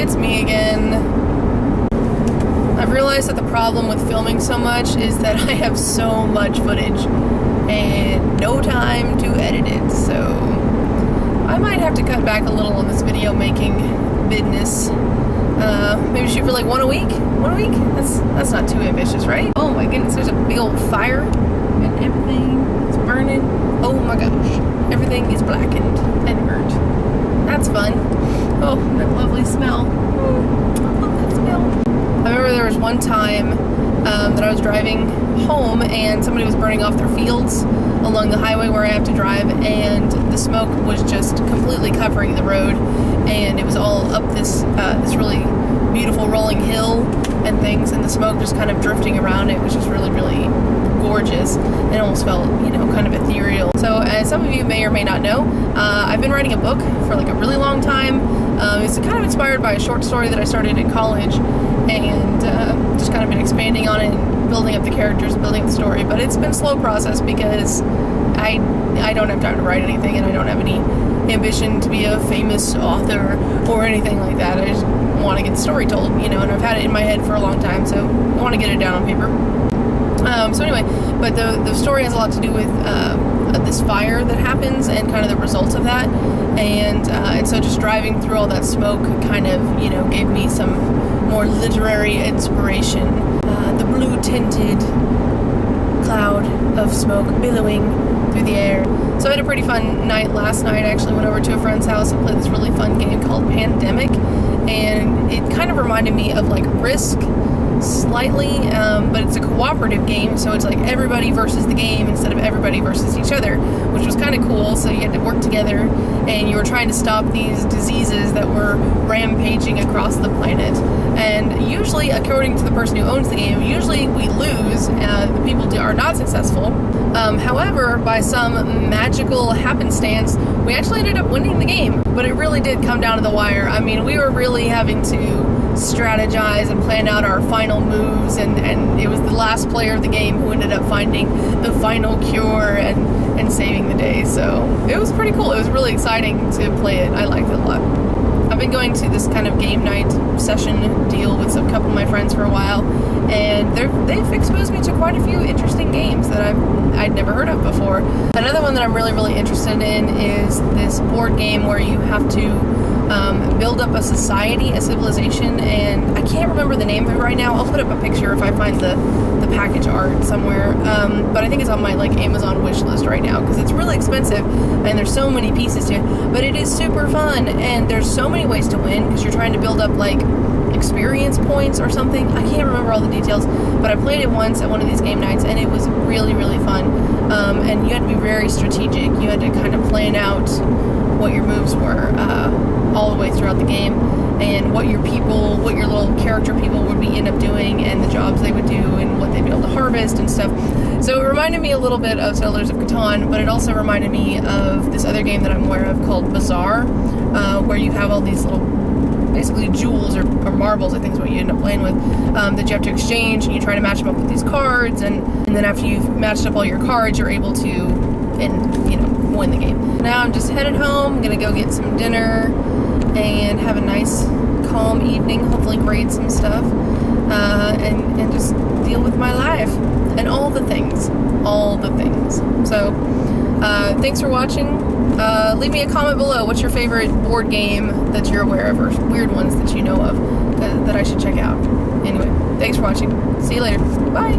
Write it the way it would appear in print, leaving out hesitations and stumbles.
it's me again. I've realized that the problem with filming so much is that I have so much footage and no time to edit it, so I might have to cut back a little on this video making business. Maybe shoot for like one a week? That's not too ambitious, right? Oh my goodness, there's a big old fire and everything is burning. Oh my gosh, everything is blackened and burnt. That's fun. Oh, that lovely smell. I love that smell. I remember there was one time that I was driving home and somebody was burning off their fields along the highway where I have to drive, and the smoke was just completely covering the road, and it was all up this really beautiful rolling hill and things, and the smoke just kind of drifting around it was just really, really gorgeous. It almost felt, kind of ethereal. So as some of you may or may not know, I've been writing a book for like a really long time. It's kind of inspired by a short story that I started in college, and just kind of been expanding on it and building up the characters, building up the story. But it's been a slow process because I don't have time to write anything, and I don't have any ambition to be a famous author or anything like that. I just want to get the story told, and I've had it in my head for a long time, so I want to get it down on paper. So anyway, but the story has a lot to do with this fire that happens and kind of the results of that, and so just driving through all that smoke kind of gave me some more literary inspiration. The blue tinted cloud of smoke billowing through the air. So I had a pretty fun night last night. I actually went over to a friend's house and played this really fun game called Pandemic, and it kind of reminded me of like Risk slightly, but it's a cooperative game, so it's like everybody versus the game instead of everybody versus each other, which was kind of cool. So you had to work together, and you were trying to stop these diseases that were rampaging across the planet. And usually, according to the person who owns the game, usually we lose. The people are not successful. However, by some magical happenstance, we actually ended up winning the game. But it really did come down to the wire. I mean, we were really having to strategize and plan out our final moves, and it was the last player of the game who ended up finding the final cure and saving the day. So it was pretty cool. It was really exciting to play it. I liked it a lot. I've been going to this kind of game night session deal with a couple of my friends for a while, and they've exposed me to quite a few interesting games that I'd never heard of before. Another one that I'm really, really interested in is this board game where you have to build up a society, a civilization, and I can't remember the name of it right now. I'll put up a picture if I find the package art somewhere, but I think it's on my Amazon wish list right now because it's really expensive and there's so many pieces to it, but it is super fun, and there's so many ways to win because you're trying to build up experience points or something. I can't remember all the details, but I played it once at one of these game nights, and it was really, really fun, and you had to be very strategic. You had to kind of plan out what your moves were all the way throughout the game, and what your little character people would end up doing, and the jobs they would do, and what they'd be able to harvest and stuff. So it reminded me a little bit of Settlers of Catan, but it also reminded me of this other game that I'm aware of called Bazaar, where you have all these little, basically jewels or marbles, I think is what you end up playing with, that you have to exchange, and you try to match them up with these cards, and then after you've matched up all your cards, you're able to win the game. Now I'm just headed home. I'm gonna go get some dinner and have a nice calm evening, hopefully grade some stuff, and just deal with my life and all the things. So thanks for watching. Leave me a comment below. What's your favorite board game that you're aware of, or weird ones that you know of that I should check out? Anyway, thanks for watching. See you later. Bye.